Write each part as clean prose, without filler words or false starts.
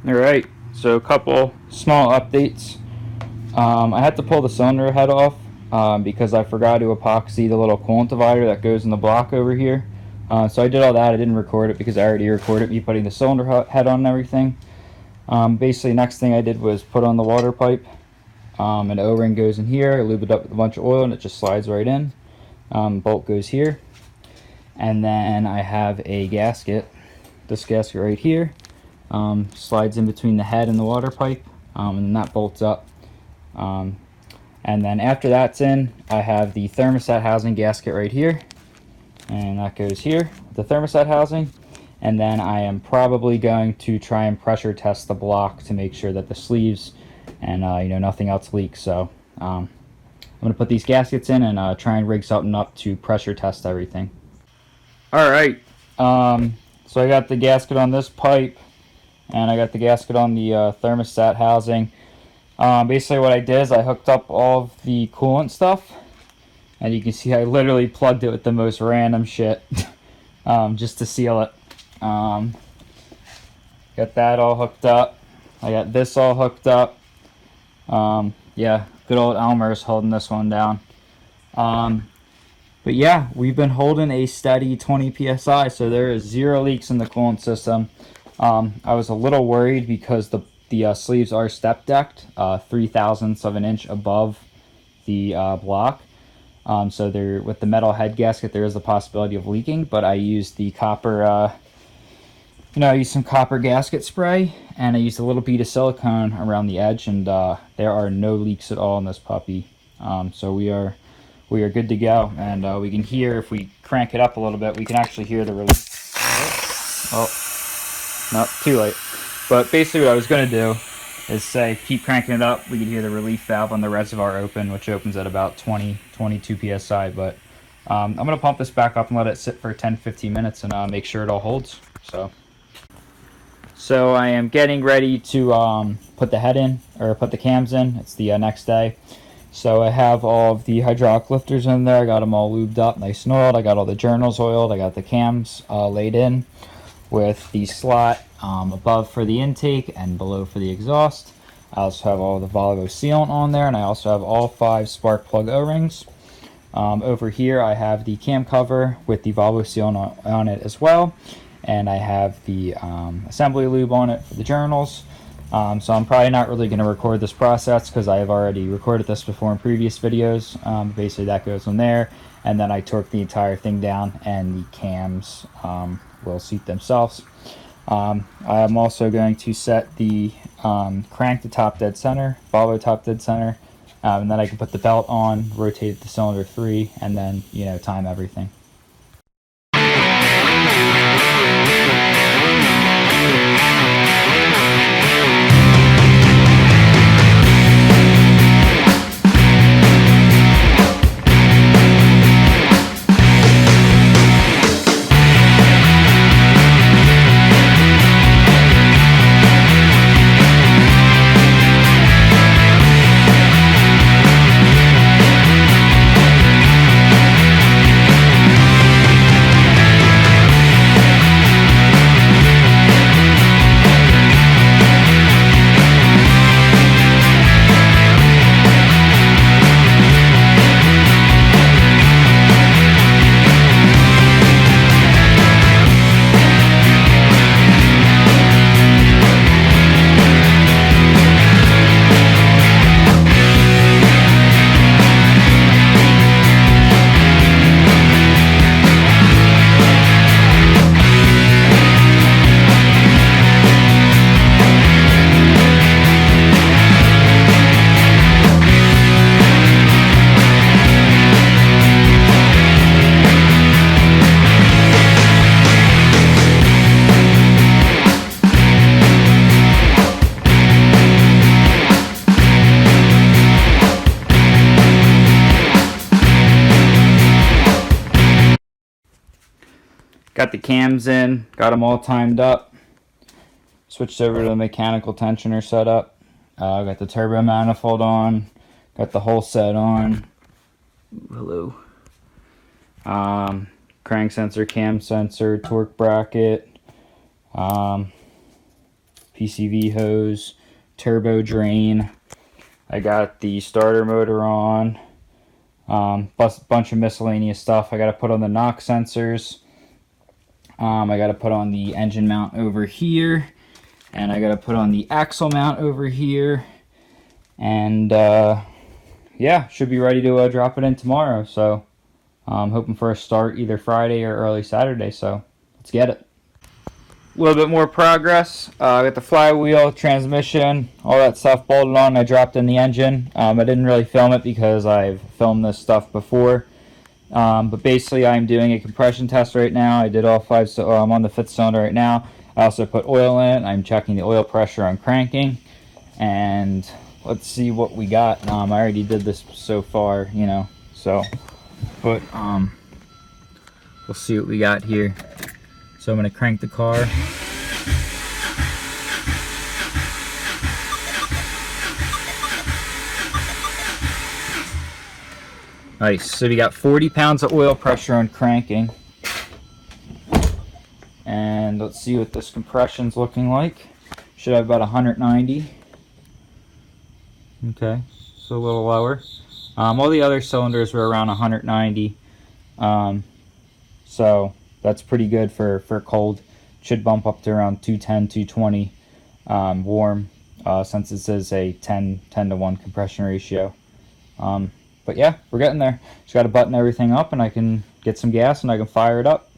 Alright, so a couple small updates. I had to pull the cylinder head off because I forgot to epoxy the little coolant divider that goes in the block over here. So I did all that. I didn't record it because I already recorded me putting the cylinder head on and everything. Basically, next thing I did was put on the water pipe. An O-ring goes in here, I lube it up with a bunch of oil, and it just slides right in. Bolt goes here. And then I have a gasket. This gasket right here. Slides in between the head and the water pipe, and then that bolts up. And then after that's in, I have the thermostat housing gasket right here, and that goes here, the thermostat housing. And then I am probably going to try and pressure test the block to make sure that the sleeves and nothing else leaks. So I'm going to put these gaskets in and try and rig something up to pressure test everything. Alright, so I got the gasket on this pipe, and I got the gasket on the thermostat housing. Basically what I did is I hooked up all of the coolant stuff, and you can see I literally plugged it with the most random shit just to seal it. Got that all hooked up. I got this all hooked up. Yeah, good old Elmer's holding this one down. But yeah, we've been holding a steady 20 psi, so there is 0 leaks in the coolant system. I was a little worried because the sleeves are step decked 3/1000ths of an inch above the block. So there, with the metal head gasket, there is a possibility of leaking, but I used the copper, I used some copper gasket spray, and I used a little bead of silicone around the edge, and there are no leaks at all in this puppy. So we are good to go, and we can hear, if we crank it up a little bit, we can actually hear the release. Oh, no, too late. But basically what I was going to do is say, keep cranking it up. We can hear the relief valve on the reservoir open, which opens at about 22 psi. But I'm going to pump this back up and let it sit for 10-15 minutes and make sure it all holds. So I am getting ready to put the head in, or put the cams in. It's the next day. So I have all of the hydraulic lifters in there. I got them all lubed up, nice and oiled. I got all the journals oiled. I got the cams laid in with the slot above for the intake and below for the exhaust. I also have all the Volvo sealant on there, and I also have all 5 spark plug O-rings. Over here I have the cam cover with the Volvo sealant on it as well, and I have the assembly lube on it for the journals. So I'm probably not really going to record this process because I have already recorded this before in previous videos. Basically that goes on there, and then I torque the entire thing down, and the cams will seat themselves. I am also going to set the crank to top dead center, Volvo top dead center, and then I can put the belt on, rotate it to cylinder 3, and then time everything. Got the cams in, got them all timed up. Switched over to the mechanical tensioner setup. Got the turbo manifold on, got the whole set on. Hello. Crank sensor, cam sensor, torque bracket, PWM PCV hose, turbo drain. I got the starter motor on, plus a bunch of miscellaneous stuff. I got to put on the knock sensors. I got to put on the engine mount over here, and I got to put on the axle mount over here, and yeah, should be ready to drop it in tomorrow. So I'm hoping for a start either Friday or early Saturday, so let's get it. A little bit more progress. I got the flywheel, transmission, all that stuff bolted on. I dropped in the engine. I didn't really film it because I've filmed this stuff before. But basically I'm doing a compression test right now. I did all 5, so I'm on the 5th cylinder right now. I also put oil in it. I'm checking the oil pressure on cranking. And let's see what we got. I already did this so far, you know, so, but we'll see what we got here. So I'm going to crank the car. Nice. So we got 40 pounds of oil pressure on cranking. And let's see what this compression's looking like. Should have about 190. Okay, so a little lower. All the other cylinders were around 190. So that's pretty good for cold. Should bump up to around 210, 220 warm, since it says a 10 to 1 compression ratio. But yeah, we're getting there. Just got to button everything up and I can get some gas and I can fire it up.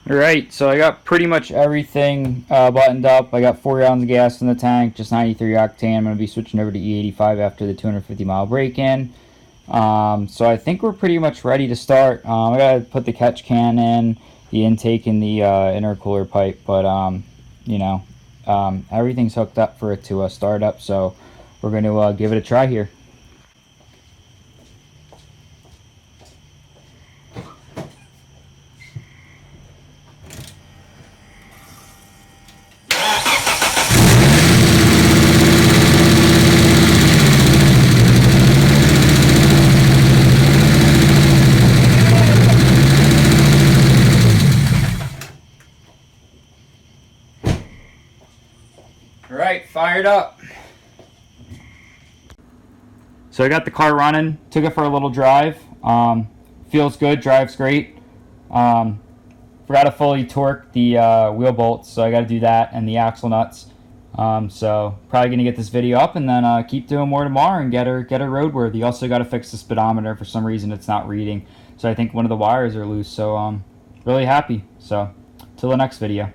Alright, so I got pretty much everything buttoned up. I got 4 gallons of gas in the tank, just 93 octane. I'm going to be switching over to E85 after the 250 mile break-in. So I think we're pretty much ready to start. I got to put the catch can in, the intake, and the intercooler pipe, but you know, everything's hooked up for it to start up, so we're going to give it a try here. Alright, fired up. So I got the car running, took it for a little drive. Feels good, drives great. Forgot to fully torque the wheel bolts, so I got to do that, and the axle nuts. So probably going to get this video up and then keep doing more tomorrow and get her roadworthy. Also got to fix the speedometer. For some reason it's not reading, so I think one of the wires are loose. So really happy. So till the next video.